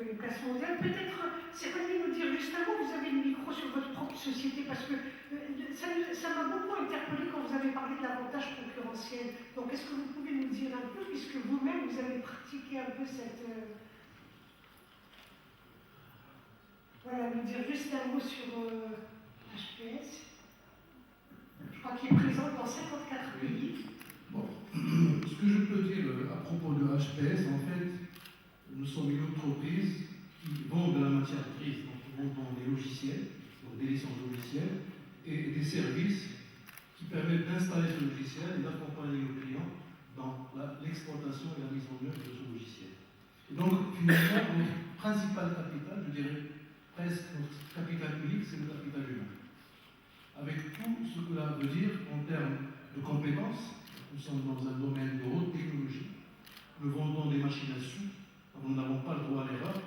une place mondiale. Peut-être, c'est vrai de nous dire juste un mot, vous avez le micro sur votre propre société, parce que ça m'a beaucoup interpellé quand vous avez parlé de l'avantage concurrentiel. Donc est-ce que vous pouvez nous dire un peu, puisque vous-même vous avez pratiqué un peu cette... Voilà, nous dire juste un mot sur HPS. Je crois qu'il est présent dans 54 pays. Bon, ce que je peux dire à propos de HPS, en fait, nous sommes une entreprise qui vend de la matière grise, donc qui vend des logiciels, donc des licences logicielles, et des services qui permettent d'installer ce logiciel et d'accompagner le client dans l'exploitation et la mise en œuvre de ce logiciel. Et donc, finalement, notre principal capital, je dirais presque notre capital unique, c'est le capital humain. Avec tout ce que cela veut dire en termes de compétences. Nous sommes dans un domaine de haute technologie. Nous vendons des machines à sous, donc nous n'avons pas le droit à l'erreur.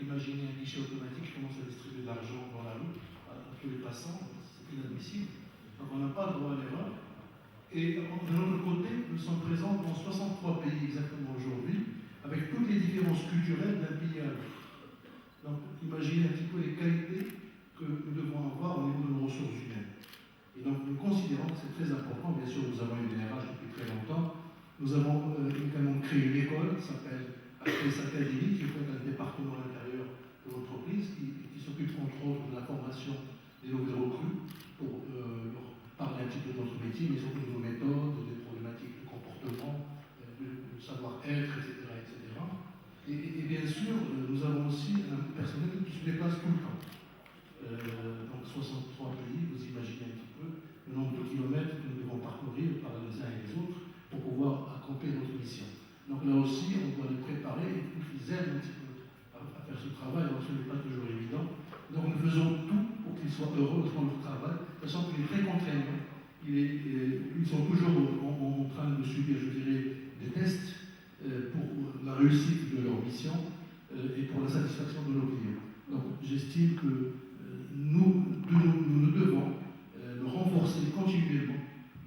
Imaginez un guichet automatique qui commence à distribuer de l'argent dans la rue à tous les passants, c'est inadmissible. Donc on n'a pas le droit à l'erreur. Et de l'autre côté, nous sommes présents dans 63 pays exactement aujourd'hui, avec toutes les différences culturelles d'un pays à l'autre. Donc imaginez un petit peu les qualités que nous devons avoir au niveau de nos ressources humaines. Et donc nous considérons que c'est très important. Bien sûr, nous avons une DRH depuis très longtemps. Nous avons également créé une école qui s'appelle HPS Academy, qui est un département à l'intérieur de l'entreprise, qui s'occupe entre autres de la formation des nouvelles recrues pour leur parler un petit peu de notre métier, mais surtout de nos méthodes, des problématiques de comportement, de savoir-être, etc. Et bien sûr, nous avons aussi un personnel qui se déplace tout le temps. Donc 63 pays, vous imaginez un petit peu le nombre de kilomètres que nous devons parcourir par les uns et les autres pour pouvoir accomplir notre mission. Donc là aussi, on doit les préparer et qu'ils aident un petit peu à faire ce travail, alors ce n'est pas toujours évident. Donc nous faisons tout pour qu'ils soient heureux dans leur travail, sachant qu'il est très contraignant. Ils sont toujours en train de subir, je dirais, des tests pour la réussite de leur mission et pour la satisfaction de nos clients. Donc j'estime que nous devons renforcer continuellement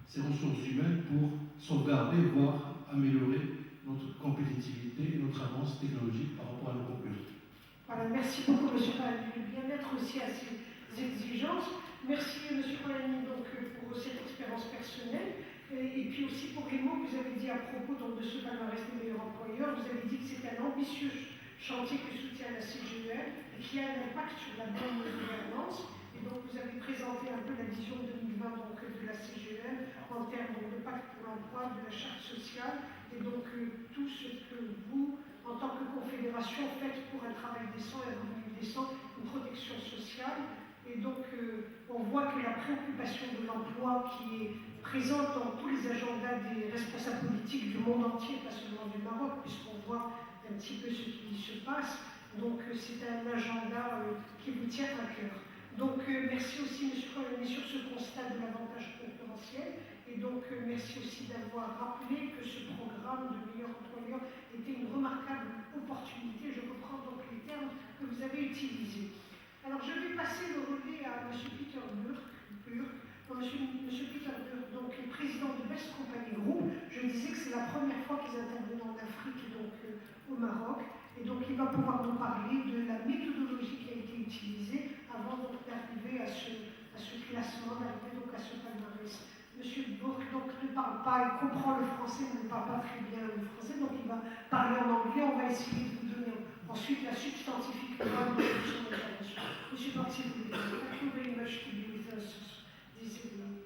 ces ressources humaines pour sauvegarder, voire améliorer notre compétitivité et notre avance technologique par rapport à nos concurrents. Voilà, merci beaucoup, M. Polanyi, de bien être aussi à ces exigences. Merci, M. Polanyi, donc, pour cette expérience personnelle. Et puis aussi pour les mots que vous avez dit à propos donc, de ce palmarès des meilleurs employeurs. Vous avez dit que c'était un ambitieux chantier que soutient la CGEM et qui a un impact sur la bonne gouvernance. Et donc vous avez présenté un peu la vision 2020 donc, de la CGEM en termes de pacte pour l'emploi, de la charte sociale, et donc tout ce que vous, en tant que confédération, faites pour un travail décent et un revenu décent, une protection sociale. Et donc on voit que la préoccupation de l'emploi qui est présente dans tous les agendas des responsables politiques du monde entier, pas seulement du Maroc, puisqu'on voit un petit peu ce qui se passe. Donc c'est un agenda qui vous tient à cœur. Donc merci aussi M. Polanyi sur ce constat de l'avantage concurrentiel. Et donc merci aussi d'avoir rappelé que ce programme de meilleur employeur était une remarquable opportunité. Je reprends donc les termes que vous avez utilisés. Alors je vais passer le relais à M. Peter Burke. Monsieur Peter Burke, donc président de Best Company Group. Je disais que c'est la première fois qu'ils interviennent en Afrique et donc au Maroc. Et donc il va pouvoir nous parler de la méthodologie qui a été utilisée avant donc d'arriver à ce classement, d'arriver donc à ce palmarès. Monsieur Burke donc ne parle pas, il comprend le français, mais ne parle pas très bien le français, donc il va parler en anglais. On va essayer de vous donner ensuite la substantifique de son intervention. Monsieur Burke, s'il vous plaît, thank you very much to be with us this evening.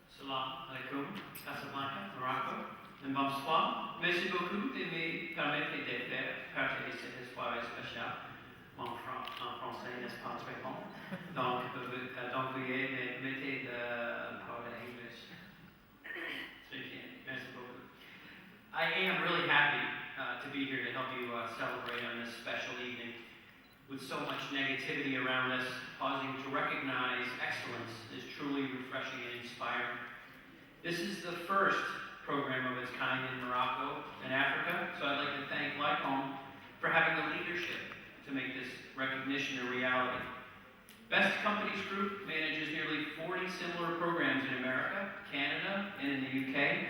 Salam alaikum, Casablanca, Morocco, et bonsoir. Merci beaucoup de me permettre de faire partie de cette soirée spéciale. En français, n'est-ce pas très bon? Donc, veuillez mettez de parler English. Très bien, merci beaucoup. I am really happy to be here to help you celebrate on this special evening. With so much negativity around us, pausing to recognize excellence is truly refreshing and inspiring. This is the first program of its kind in Morocco and Africa, so I'd like to thank LICOM for having the leadership to make this recognition a reality. Best Companies Group manages nearly 40 similar programs in America, Canada, and in the UK.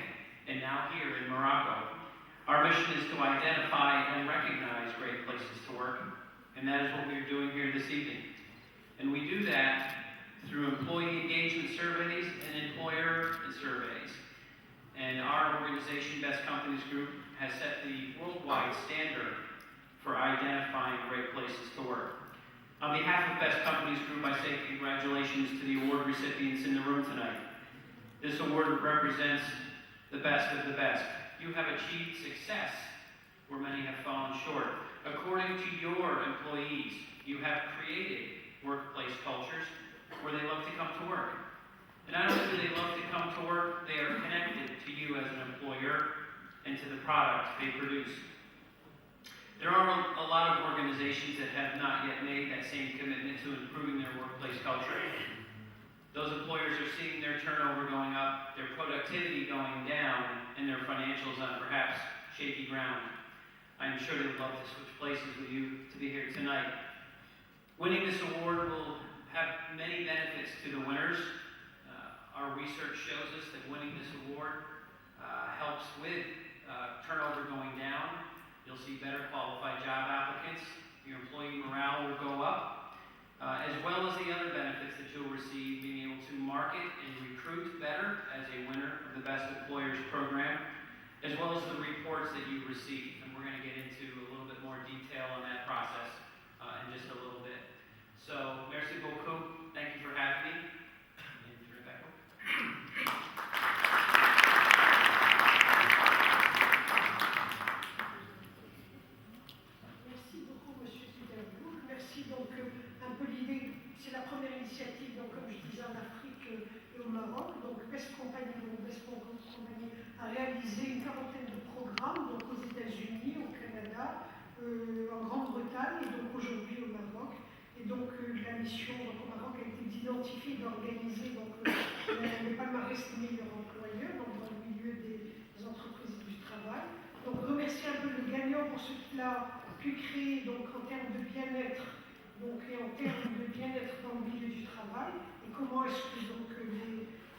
Morocco. Our mission is to identify and recognize great places to work, and that is what we are doing here this evening. And we do that through employee engagement surveys and employer surveys. And our organization, Best Companies Group, has set the worldwide standard for identifying great places to work. On behalf of Best Companies Group, I say congratulations to the award recipients in the room tonight. This award represents the best of the best. You have achieved success where many have fallen short. According to your employees, you have created workplace cultures where they love to come to work. And not only do they love to come to work, they are connected to you as an employer and to the product they produce. There are a lot of organizations that have not yet made that same commitment to improving their workplace culture. Those employers are seeing their turnover going up, their productivity going down, and their financials on perhaps shaky ground. I'm sure they would love to switch places with you to be here tonight. Winning this award will have many benefits to the winners. Our research shows us that winning this award helps with turnover going down. You'll see better qualified job applicants. Your employee morale will go up, as well as the other benefits that you'll receive, being able to market and recruit better as a winner of the Best Employers program, as well as the reports that you receive. And we're going to get into a little bit more detail on that process in just a little bit. So, merci beaucoup. Thank you for having me. And turn it back over. Merci beaucoup, Monsieur Soudanboul. Merci donc un peu l'idée. C'est la première initiative, donc comme je disais, en Afrique et au Maroc. Donc Best Company a réalisé une quarantaine de programmes, donc aux États-Unis, au Canada, en Grande-Bretagne et donc aujourd'hui au Maroc. Et donc la mission donc, au Maroc a été d'identifier, d'organiser le palmarès des meilleurs employeurs donc, dans le milieu des entreprises du travail. Donc remercier un peu le gagnant pour ce qu'il a pu créer donc, en termes de bien-être et en termes de bien-être dans le milieu du travail et comment est-ce que donc,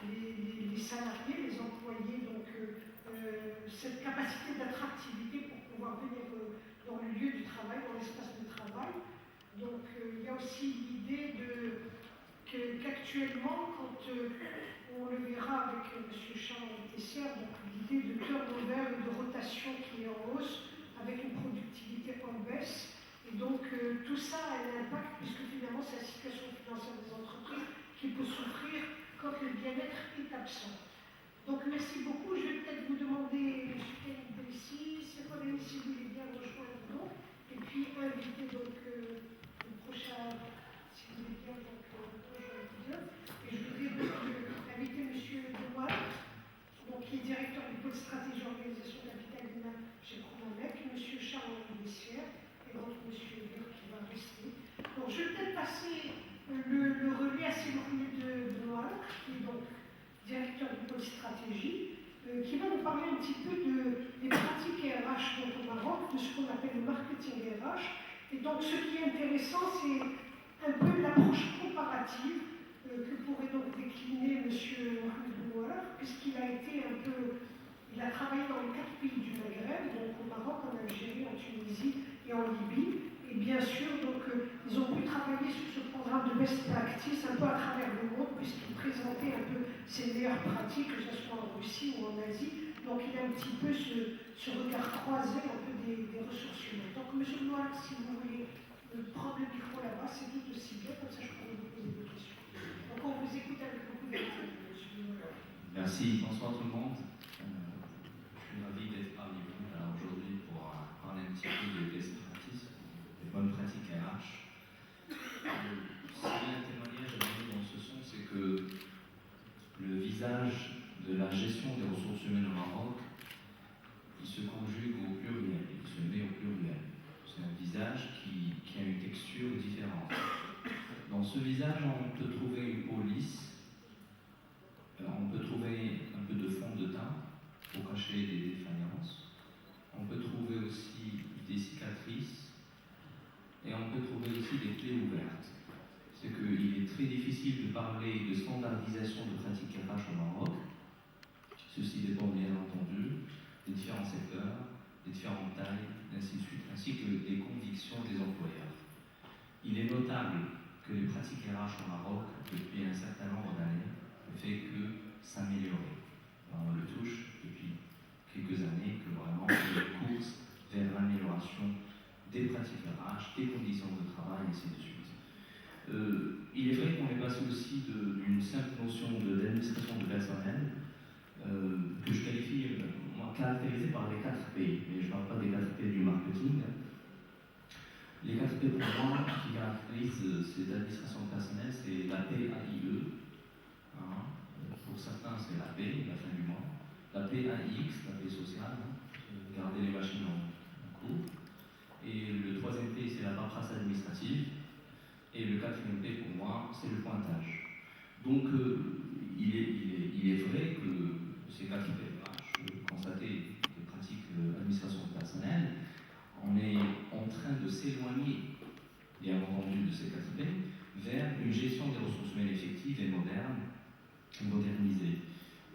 les salariés, les employés, donc, cette capacité d'attractivité pour pouvoir venir dans le lieu du travail, dans l'espace de travail. Donc il y a aussi l'idée qu'actuellement, quand on le verra avec M. Charles Tessier, donc l'idée de turnover et de rotation qui est en hausse, avec une productivité en baisse. Et donc tout ça a un impact puisque finalement c'est la situation financière des entreprises qui peut souffrir quand le bien-être est absent. Donc merci beaucoup. Je vais peut-être vous demander, M. Kenneth Delsy, si vous voulez bien rejoindre nous, et puis inviter donc le prochain, si vous voulez bien, donc rejoindre. Et je voudrais donc inviter M. Dewar, donc qui est directeur du pôle stratégie organisation capital humain chez Pronamec, M. Charles Dessière, et donc M. Hubert qui va rester. Donc je vais peut-être passer le relais à Sylvie de Noir, qui est donc directeur du pôle stratégie, qui va nous parler un petit peu des pratiques RH au Maroc, de ce qu'on appelle le marketing RH. Et donc ce qui est intéressant, c'est un peu l'approche comparative que pourrait donc décliner M. Mohamed Bouhouar, puisqu'il a été il a travaillé dans les 4 pays du Maghreb, donc au Maroc, en Algérie, en Tunisie et en Libye. Et bien sûr, donc, ils ont pu travailler sur ce programme de best practice un peu à travers le monde, puisqu'ils présentaient un peu ses meilleures pratiques, que ce soit en Russie ou en Asie. Donc il a un petit peu ce regard croisé un peu des ressources humaines. Donc M. Noir, si vous voulez prendre le micro là-bas, c'est tout aussi bien, comme ça je pourrais vous poser des questions. Donc on vous écoute avec beaucoup d'intérêt, M. Noir. Merci, bonsoir tout le monde. Je suis ravi d'être parmi vous aujourd'hui pour parler un petit peu de best practice, des bonnes pratiques RH. Si un témoignage à donner dans ce sens, c'est que le visage de la gestion des ressources humaines au Maroc, il se conjugue au pluriel, il se met au pluriel. C'est un visage qui a une texture différente. Dans ce visage, on peut trouver une peau lisse, on peut trouver un peu de fond de teint pour cacher des défaillances, on peut trouver aussi des cicatrices et on peut trouver aussi des plaies ouvertes. C'est qu'il est très difficile de parler de standardisation de pratiques RH au Maroc. Ceci dépend bien entendu des différentes différents secteurs, des différentes tailles, ainsi de suite, ainsi que les convictions des employeurs. Il est notable que les pratiques RH au Maroc, depuis un certain nombre d'années, ne fait que s'améliorer. On le touche depuis quelques années que vraiment il y a une course vers l'amélioration des pratiques RH, des conditions de travail, ainsi de suite. Il est vrai qu'on est passé aussi d'une simple notion d'administration de personnel, que je qualifie, moi, caractérisée par les 4 P, mais je ne parle pas des 4 P du marketing. Les 4 P pour moi qui caractérisent cette administration personnelle, c'est la PAIE, hein, pour certains c'est la P, la fin du mois, la PAIX, la P sociale, hein, garder les machines en cours, et le 3e P c'est la paperasse administrative, et le 4e P pour moi c'est le pointage. Donc il est vrai que ces 4 P, constater des pratiques d'administration personnelle, on est en train de s'éloigner, bien entendu, de ces 4 P vers une gestion des ressources humaines effectives et moderne, et modernisée.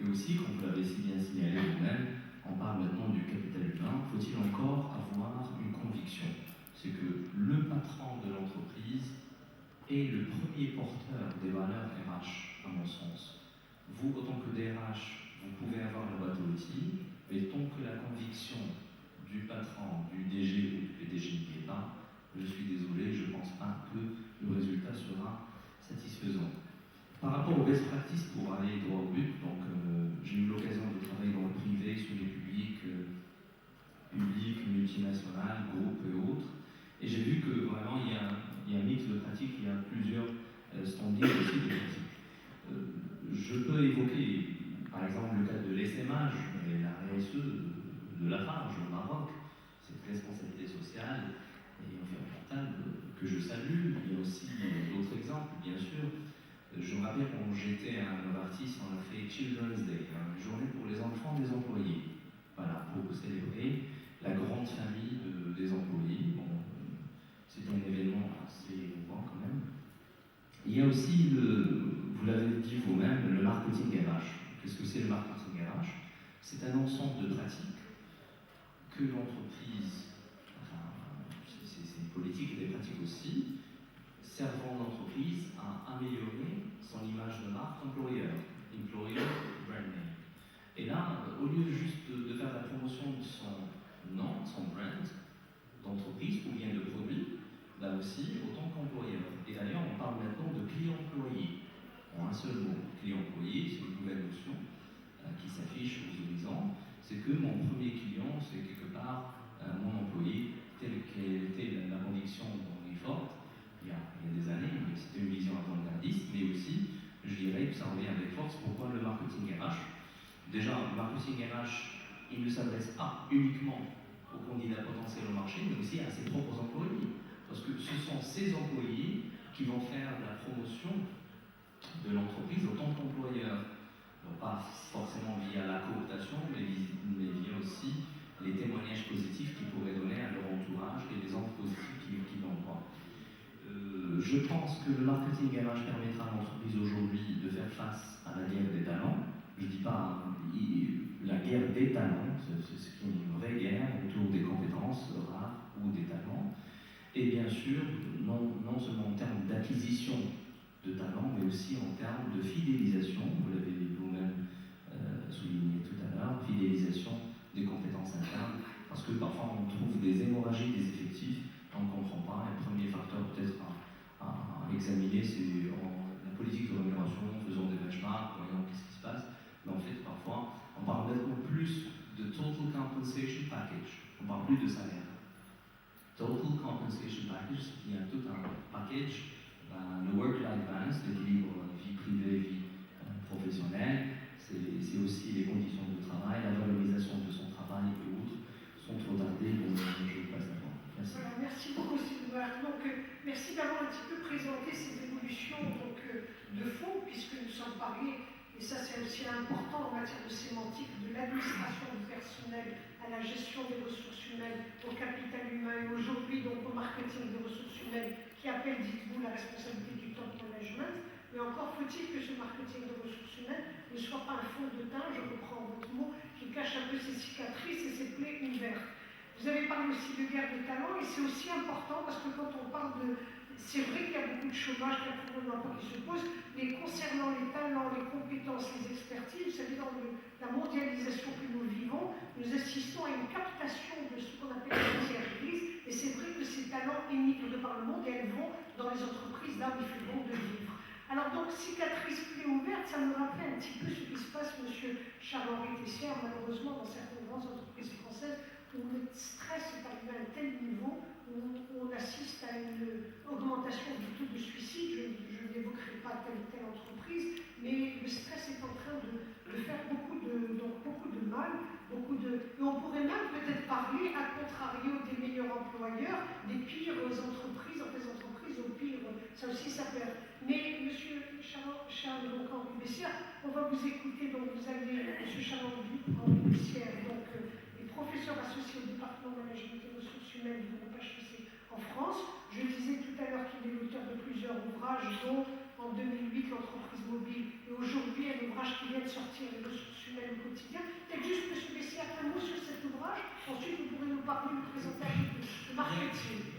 Et aussi, comme vous l'avez si bien signalé vous-même, on parle maintenant du capital humain. Faut-il encore avoir une conviction? C'est que le patron de l'entreprise est le premier porteur des valeurs RH, à mon sens. Vous, autant que DRH, vous pouvez avoir le bateau outil, mais tant que la conviction du patron, du DG ou du PDG n'y est pas, je suis désolé, je ne pense pas que le résultat sera satisfaisant. Par rapport aux best practices, pour aller droit au but, donc j'ai eu l'occasion de travailler dans le privé, sur les publics, multinationales, groupes et autres, et j'ai vu que vraiment il y a un mix de pratiques, il y a plusieurs standings aussi de pratiques. Je peux évoquer par exemple le cas de l'SMH et la RSE de Lafarge au Maroc, cette responsabilité sociale et environnementale que je salue. Il y a aussi d'autres exemples, bien sûr. Je me rappelle quand j'étais à Novartis, on a fait Children's Day, une journée pour les enfants des employés, voilà, pour célébrer la grande famille des employés. Bon, c'était un événement assez émouvant quand même. Il y a aussi, vous l'avez dit vous-même, le marketing RH. Qu'est-ce que c'est le marketing RH? C'est un ensemble de pratiques que l'entreprise, enfin, c'est une politique et des pratiques aussi, servant l'entreprise à améliorer son image de marque employeur branding. Et là, au lieu juste de faire la promotion de son nom, de son brand, d'entreprise ou bien de produit, là aussi, autant qu'employeur. Et d'ailleurs, on parle maintenant de client-employé. En un seul mot, client-employé, c'est une nouvelle notion qui s'affiche aux horizons. C'est que mon premier client, c'est quelque part mon employé, tel qu'elle était la conviction d'Henry Ford, il y a des années, c'était une vision avant-gardiste, mais aussi, je dirais que ça revient avec force, pourquoi le marketing RH. Déjà, le marketing RH, il ne s'adresse pas uniquement aux candidats potentiels au marché, mais aussi à ses propres employés. Parce que ce sont ces employés qui vont faire la promotion de l'entreprise autant qu'employeur. Pas forcément via la cooptation, mais via aussi les témoignages positifs qu'ils pourraient donner à leur entourage et les angles positifs qu'ils l'envoient. Je pense que le marketing RH permettra à l'entreprise aujourd'hui de faire face à la guerre des talents. Je ne dis pas la guerre des talents, c'est une vraie guerre autour des compétences rares ou des talents. Et bien sûr, non seulement en termes d'acquisition de talents, mais aussi en termes de fidélisation, vous l'avez vous-même souligné tout à l'heure, fidélisation des compétences internes, parce que parfois on trouve des hémorragies des effectifs, on ne comprend pas. Le premier facteur peut-être à examiner, c'est la politique de rémunération, faisons des benchmarks, voyons qu'est-ce qui se passe, mais en fait parfois on parle nettement plus de total compensation package, on parle plus de salaire. Total compensation package, il y a tout un package, le work-life balance, l'équilibre vie privée, vie professionnelle, c'est aussi les conditions de travail, la valorisation de son travail et autres sont trop tardées, donc je passe la parole. Merci. Voilà, merci beaucoup Sylvain. Donc merci d'avoir un petit peu présenté ces évolutions de fond, puisque nous sommes parlés, et ça c'est aussi important en matière de sémantique, de l'administration du personnel à la gestion des ressources humaines, au capital humain et aujourd'hui donc au marketing des ressources humaines qui appelle, dites-vous, la responsabilité du top management. Mais encore faut-il que ce marketing de ressources humaines ne soit pas un fond de teint, je reprends votre mot, qui cache un un peu ces cicatrices et ces plaies ouvertes. Vous avez parlé aussi de guerre de talents, et c'est aussi important parce que quand on parle de... C'est vrai qu'il y a beaucoup de chômage, qu'il y a beaucoup d'emplois qui se posent, mais concernant les talents, les compétences, les expertises, vous savez, dans la mondialisation que nous vivons, nous assistons à une captation de ce qu'on appelle la matière grise, et c'est vrai que ces talents émigrent de par le monde et elles vont dans les entreprises là où il fait bon de vivre. Alors donc, cicatrice plaie ouverte, ça me rappelait un petit peu ce qui se passe, M. Charles-Henri Tessière, malheureusement, dans certaines grandes entreprises françaises, où le stress est arrivé à un tel niveau où on assiste à une augmentation du taux de suicide. Je n'évoquerai pas telle ou telle entreprise, mais le stress est en train de faire beaucoup de mal, et on pourrait même peut-être parler, à contrario des meilleurs employeurs, des pires entreprises, des entreprises au pire, ça aussi ça peut être. Mais M. Charles donc Henri Bessière, on va vous écouter, donc vous avez M. Charles-Henri Bessière, donc professeur associé au département de management et ressources humaines du groupe HEC en France. Je disais tout à l'heure qu'il est l'auteur de plusieurs ouvrages, dont en 2008 l'entreprise mobile, et aujourd'hui un ouvrage qui vient de sortir, les ressources humaines au quotidien. Peut-être juste, M. Bessière, un mot sur cet ouvrage. Ensuite, vous pourrez nous parler, nous présenter un peu de marketing.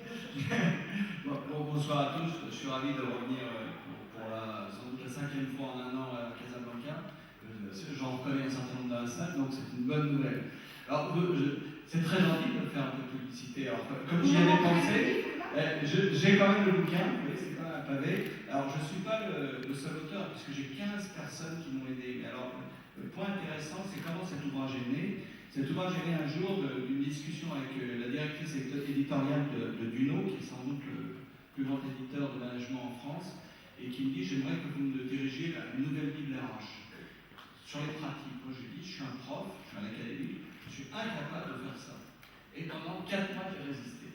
Bonsoir à tous, je suis ravi de revenir pour la 5e fois en un an à Casablanca. J'en reconnais un certain nombre dans la salle, donc c'est une bonne nouvelle. Alors, c'est très gentil de me faire un peu de publicité. Alors, comme j'y avais pensé, j'ai quand même le bouquin, vous voyez, c'est quand même un pavé. Alors, je ne suis pas le seul auteur, puisque j'ai 15 personnes qui m'ont aidé. Mais alors, le point intéressant, c'est comment cet ouvrage est né. Cet ouvrage est né un jour d'une discussion avec la directrice éditoriale de Duno, qui est sans doute le plus grand éditeur de management en France, et qui me dit: j'aimerais que vous me dirigiez à une nouvelle Bible RH sur les pratiques. Moi, je lui dis: je suis un prof, je suis à l'académie, je suis incapable de faire ça. Et pendant 4 mois, j'ai résisté.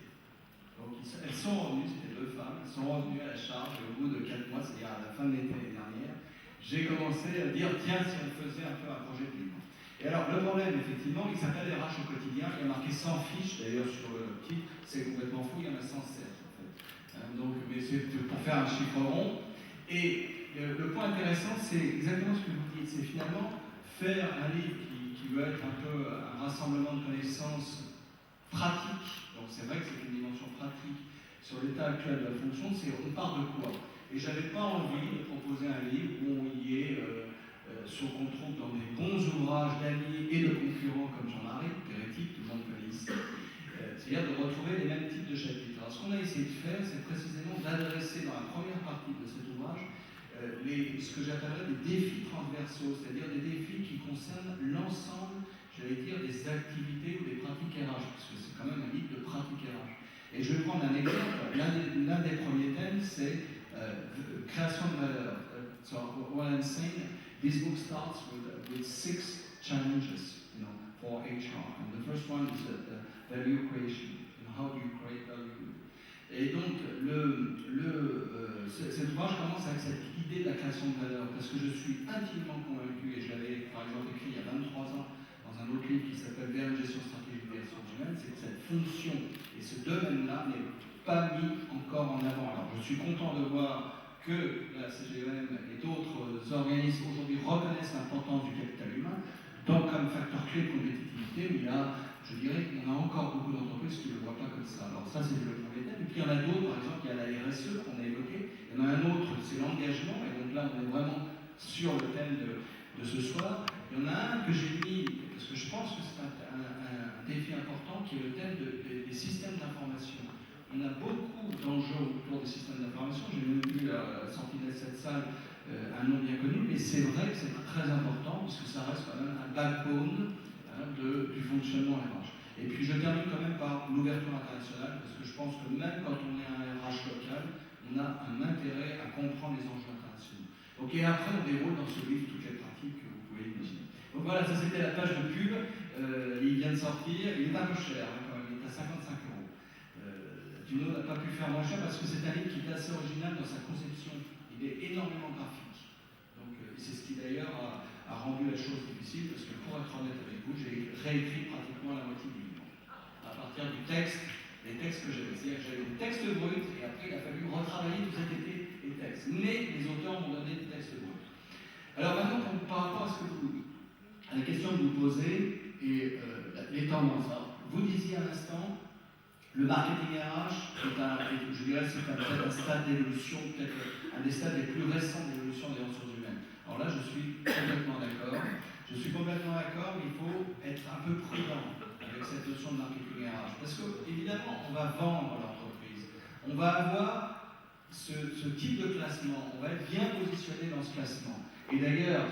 Donc, elles sont revenues, c'était 2 femmes, elles sont revenues à la charge, et au bout de 4 mois, c'est-à-dire à la fin de l'été dernière, j'ai commencé à dire: tiens, si on faisait un peu un projet de livre. Et alors, le problème, effectivement, il s'appelle RH au quotidien, il y a marqué 100 fiches, d'ailleurs, sur le titre, c'est complètement fou, il y en a 107, en fait. Donc, mais c'est pour faire un chiffre rond. Et le point intéressant, c'est exactement ce que vous dites, c'est finalement faire un livre qui veut être un peu un rassemblement de connaissances pratiques. Donc c'est vrai que c'est une dimension pratique sur l'état actuel de la fonction, c'est on part de quoi. Et j'avais pas envie de proposer un livre où on y est ce qu'on trouve dans des bons ouvrages d'amis et de concurrents comme Jean-Marie Peretti, tout le monde connaît ici, c'est-à-dire de retrouver les mêmes types de chapitres. Alors ce qu'on a essayé de faire, c'est précisément d'adresser dans la première partie de cet ouvrage ce que j'appellerais des défis transversaux, c'est-à-dire des défis qui concernent l'ensemble, j'allais dire, des activités ou des pratiques RH, parce que c'est quand même un livre de pratiques RH. Et je vais prendre un exemple. L'un des premiers thèmes, c'est création de valeur. So what I'm saying, this book starts with 6 challenges, for HR. And the first one is value creation. How do you create value? Et donc, cet ouvrage commence avec cette idée de la création de valeur, parce que je suis intimement convaincu, et je l'avais par exemple écrit il y a 23 ans dans un autre livre qui s'appelle Vers une gestion stratégique des ressources humaines, c'est que cette fonction et ce domaine-là n'est pas mis encore en avant. Alors, je suis content de voir que la CGEM et d'autres organismes aujourd'hui reconnaissent l'importance du capital humain, donc comme facteur clé de compétitivité, mais il y a, je dirais qu'on a encore beaucoup d'entreprises qui ne le voient pas comme ça. Alors ça, c'est le premier thème. Et puis il y en a d'autres, par exemple, il y a la RSE qu'on a évoqué. Il y en a un autre, c'est l'engagement. Et donc là, on est vraiment sur le thème de ce soir. Il y en a un que j'ai mis, parce que je pense que c'est un défi important, qui est le thème des systèmes d'information. On a beaucoup d'enjeux autour des systèmes d'information. J'ai même vu à la sortie de cette salle un nom bien connu, mais c'est vrai que c'est très important, puisque ça reste quand même un backbone du fonctionnement RH. Et puis je termine quand même par l'ouverture internationale, parce que je pense que même quand on est un RH local, on a un intérêt à comprendre les enjeux internationaux. Donc, et après, on déroule dans ce livre toutes les pratiques que vous pouvez imaginer. Donc voilà, ça c'était la page de pub. Il vient de sortir, il est un peu cher quand même, il est à 55 €. Duno n'a pas pu faire moins cher parce que c'est un livre qui est assez original dans sa conception. Il est énormément graphique. Donc c'est ce qui d'ailleurs a rendu la chose difficile, parce que pour être honnête avec vous, j'ai réécrit pratiquement la moitié du livre. À partir du texte, des textes que j'avais. C'est-à-dire que j'avais des textes bruts, et après il a fallu retravailler tout cet été les textes. Mais les auteurs m'ont donné des textes bruts. Alors maintenant, par rapport à la question que vous posez, et tendances. Alors, vous disiez à l'instant, le marketing RH, je dirais, c'est peut-être un stade d'évolution, peut-être un des stades les plus récents d'évolution des ressources humaines. Alors là, je suis complètement d'accord. Je suis complètement d'accord, mais il faut être un peu prudent avec cette notion de marketing RH. Parce que, évidemment, on va vendre l'entreprise. On va avoir ce type de classement. On va être bien positionné dans ce classement. Et d'ailleurs,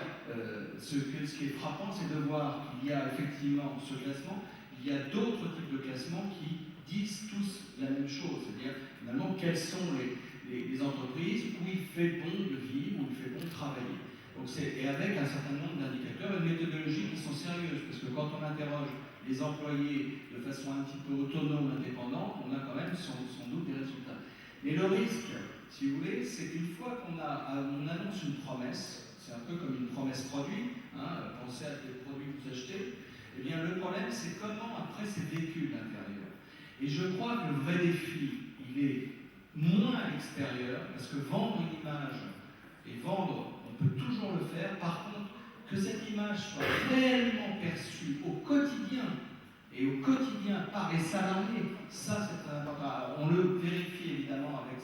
ce qui est frappant, c'est de voir qu'il y a effectivement ce classement, il y a d'autres types de classements qui disent tous la même chose, c'est-à-dire finalement quelles sont les entreprises où il fait bon de vivre, où il fait bon de travailler. Donc et avec un certain nombre d'indicateurs et de méthodologies qui sont sérieuses, parce que quand on interroge les employés de façon un petit peu autonome, indépendante, on a quand même sans doute des résultats. Mais le risque, si vous voulez, c'est qu'une fois qu'on annonce une promesse, c'est un peu comme une promesse produit, hein, pensez à des produits que vous achetez, eh bien le problème c'est comment après c'est vécu de l'intérieur. Et je crois que le vrai défi, il est moins à l'extérieur, parce que vendre une image et vendre, on peut toujours le faire. Par contre, que cette image soit réellement perçue au quotidien, et au quotidien par les salariés, ça c'est très important. On le vérifie évidemment avec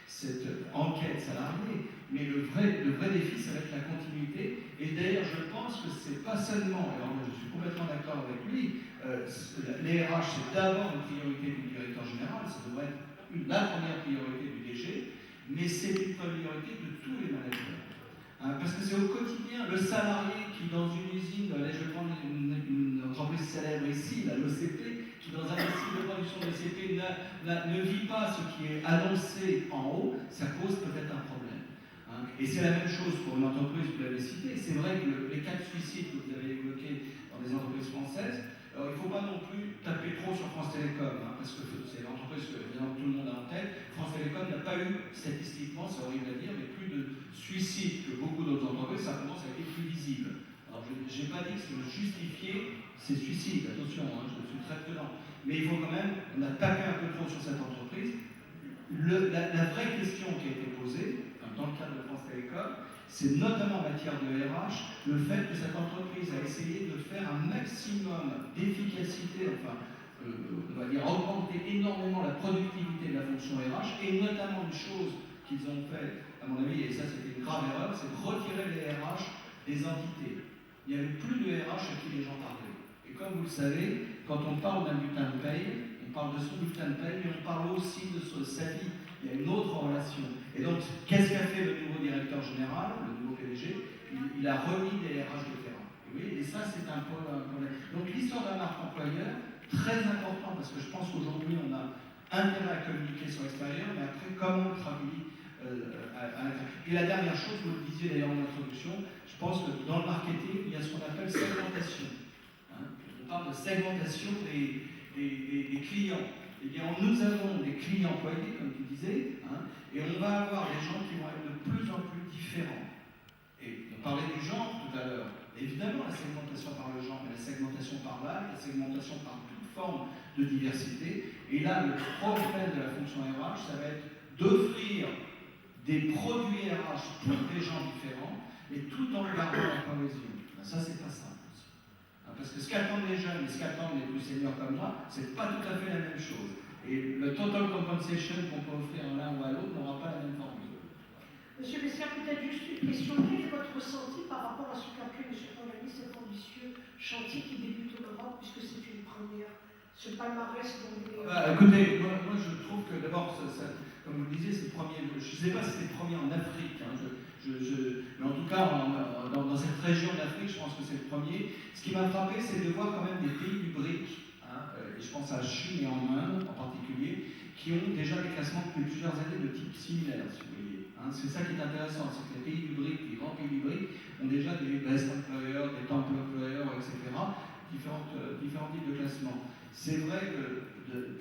cette enquête salariée, mais le vrai défi, ça va être la continuité. Et d'ailleurs, je pense que c'est pas seulement, et alors je suis complètement d'accord avec lui, les RH, c'est d'abord une priorité du directeur général, ça devrait être la première priorité du DG, mais c'est une priorité de tous les managers. Parce que c'est au quotidien, le salarié qui dans une usine, là je vais prendre une entreprise célèbre ici, l'OCP, qui dans un site de production de l'OCP ne vit pas ce qui est annoncé en haut, ça cause peut-être un problème. Et c'est la même chose pour une entreprise, vous l'avez cité. C'est vrai que les cas de suicide que vous avez évoqués dans les entreprises françaises, alors il ne faut pas non plus taper trop sur France Télécom, parce que c'est l'entreprise que évidemment tout le monde a en tête. France Télécom n'a pas eu, statistiquement, c'est horrible à dire, mais plus de suicides que beaucoup d'autres entreprises, simplement ça a été plus visible. Alors je n'ai pas dit que c'est justifier ces suicides, attention, je suis très prudent. Mais il faut quand même, on a tapé un peu trop sur cette entreprise. La vraie question qui a été posée, dans le cadre de France Télécom, c'est notamment en matière de RH, le fait que cette entreprise a essayé de faire un maximum d'efficacité, on va dire augmenter énormément la productivité de la fonction RH, et notamment une chose qu'ils ont fait, à mon avis, et ça c'était une grave erreur, c'est de retirer les RH des entités. Il n'y avait plus de RH à qui les gens parlaient. Et comme vous le savez, quand on parle d'un bulletin de paye, on parle de son bulletin de paye, mais on parle aussi de sa vie. Il y a une autre relation. Et donc, qu'est-ce qu'a fait le nouveau directeur général, le nouveau PDG? Il a remis des RH de terrain. Et ça, c'est un problème. Donc, l'histoire d'un marque employeur, très important, parce que je pense qu'aujourd'hui, on a intérêt à communiquer sur l'extérieur, mais après, comment on le traduit Et la dernière chose, vous le disiez d'ailleurs en introduction, je pense que dans le marketing, il y a ce qu'on appelle segmentation. On parle de segmentation des clients. Eh bien, nous avons des clients employés, comme tu disais, et on va avoir des gens qui vont être de plus en plus différents. Et on parlait du genre tout à l'heure. Évidemment, la segmentation par le genre, mais la segmentation par l'âge, la segmentation par toute forme de diversité. Et là, le problème de la fonction RH, ça va être d'offrir des produits RH pour des gens différents, mais tout en gardant la cohésion. Ça, c'est pas simple. Parce que ce qu'attendent les jeunes et ce qu'attendent les plus seniors comme moi, c'est pas tout à fait la même chose. Et le total compensation qu'on peut offrir à l'un ou à l'autre n'aura pas la même formule. Monsieur Bessière, peut-être juste une question. Quel est votre ressenti par rapport à ce qu'a fait M. Polanyi, cet ambitieux chantier qui débute en Europe, puisque c'est une première, ce palmarès dont il est... Écoutez, moi je trouve que d'abord, comme vous le disiez, c'est le premier, je ne sais pas si c'est le premier en Afrique, mais en tout cas, dans cette région d'Afrique, je pense que c'est le premier. Ce qui m'a frappé, c'est de voir quand même des pays du BRIC, et je pense à la Chine et en Inde en particulier, qui ont déjà des classements depuis plusieurs années de type similaire, si vous voulez. C'est ça qui est intéressant, c'est que les pays du BRIC, les grands pays du BRIC, ont déjà des best employers, des top employers, etc., différents types de classements. C'est vrai que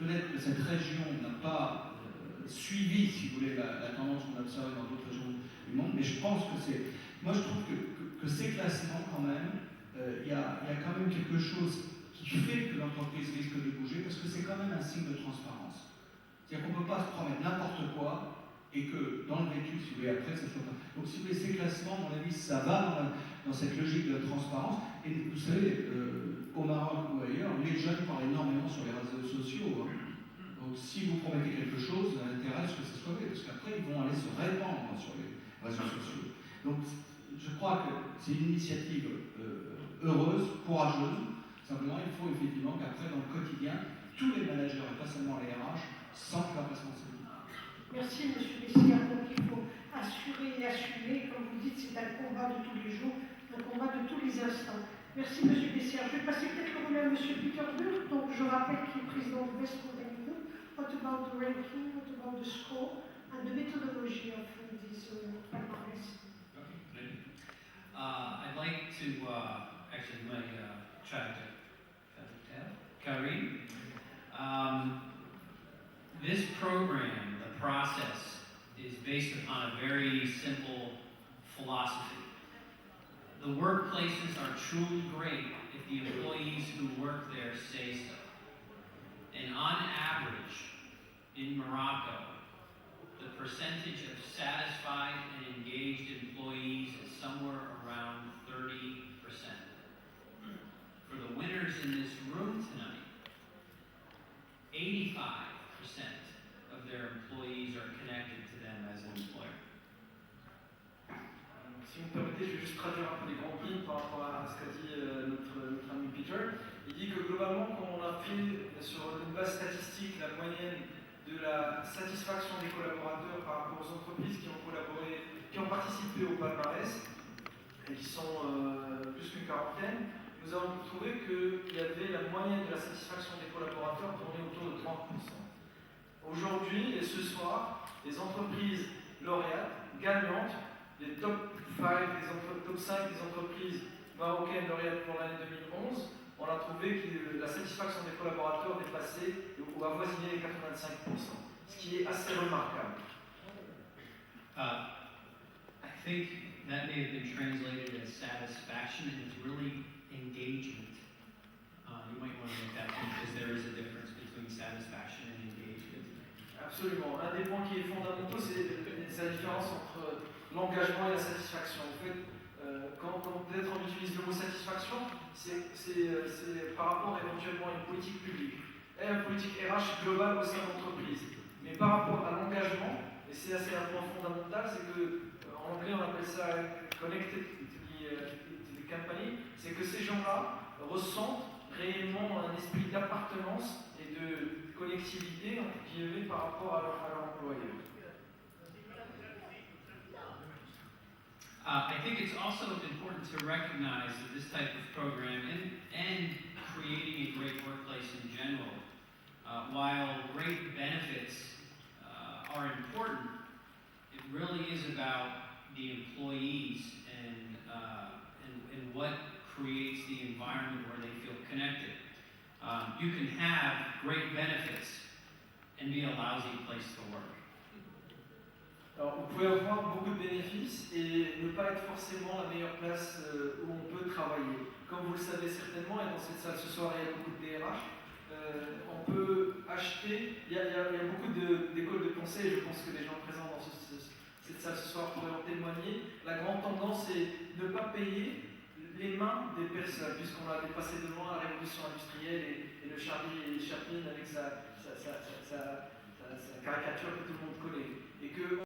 peut-être que cette région n'a pas suivi, si vous voulez, la tendance qu'on a observée dans d'autres régions du monde, mais je pense que c'est... Moi, je trouve que ces classements, quand même, il y a quand même quelque chose qui fait que l'entreprise risque de bouger, parce que c'est quand même un signe de transparence. C'est-à-dire qu'on ne peut pas se promettre n'importe quoi et que dans le vécu, si vous voulez, après, ça ne soit pas... Donc, si vous voulez, ces classements, à mon avis, ça va dans cette logique de transparence. Et vous savez, au Maroc ou ailleurs, les jeunes, c'est une initiative heureuse, courageuse. Simplement, il faut effectivement qu'après, dans le quotidien, tous les managers, et pas seulement les RH, sentent leur responsabilité. Merci, Monsieur Bessière. Donc, il faut assurer et assumer. Comme vous dites, c'est un combat de tous les jours, un combat de tous les instants. Merci, Monsieur Bessière. Je vais passer peut-être le relais à Monsieur Petersburg. Donc, je rappelle qu'il est président du West Golden Group. What about the ranking? What about the score? And the methodology of this palmarès? I'd like to actually try to Karim. This program, the process, is based upon a very simple philosophy. The workplaces are truly great if the employees who work there say so. And on average, in Morocco, the percentage of satisfied and engaged employees is somewhere around 30%. For the winners in this room tonight, 85% of their employees are connected to them as an employer. Si vous me permettez, je vais juste traduire un peu les grandes lignes par rapport à ce qu'a dit notre ami Peter. Il dit que globalement, quand on a fait sur une base statistique la moyenne de la satisfaction des collaborateurs par rapport aux entreprises qui ont collaboré, qui ont participé au palmarès, et qui sont plus qu'une quarantaine, nous avons trouvé qu'il y avait la moyenne de la satisfaction des collaborateurs tournée autour de 30%. Aujourd'hui et ce soir, les entreprises lauréates, gagnantes, les top 5 des entreprises marocaines lauréates pour l'année 2011, on a trouvé que la satisfaction des collaborateurs dépassait ou avoisinait les 85%, ce qui est assez remarquable. I think that may have been translated as satisfaction, and it's really engagement. You might want to make that point because there is a difference between satisfaction and engagement. Absolument. Un des points qui est fondamental, c'est la différence entre l'engagement et la satisfaction. En fait, quand peut-être on utilise le mot satisfaction, c'est par rapport éventuellement à une politique publique et une politique RH globale au sein de l'entreprise. Mais par rapport à l'engagement, et c'est assez un point fondamental, c'est que en anglais on appelle ça connected to the company, c'est que ces gens-là ressentent réellement un esprit d'appartenance et de connectivité par rapport à leur employeur. I think it's also important to recognize that this type of program and creating a great workplace in general, while great benefits are important, it really is about the employees and what creates the environment where they feel connected. You can have great benefits and be a lousy place to work. Alors, vous pouvez avoir beaucoup de bénéfices et ne pas être forcément la meilleure place où on peut travailler. Comme vous le savez certainement, et dans cette salle ce soir, il y a beaucoup de DRH, on peut acheter, il y a beaucoup d'écoles de conseil, je pense que les gens présents dans cette salle ce soir pourraient en témoigner. La grande tendance est de ne pas payer les mains des personnes, puisqu'on a dépassé de loin la révolution industrielle et le Charlie Chaplin avec sa caricature que tout le monde connaît. Et que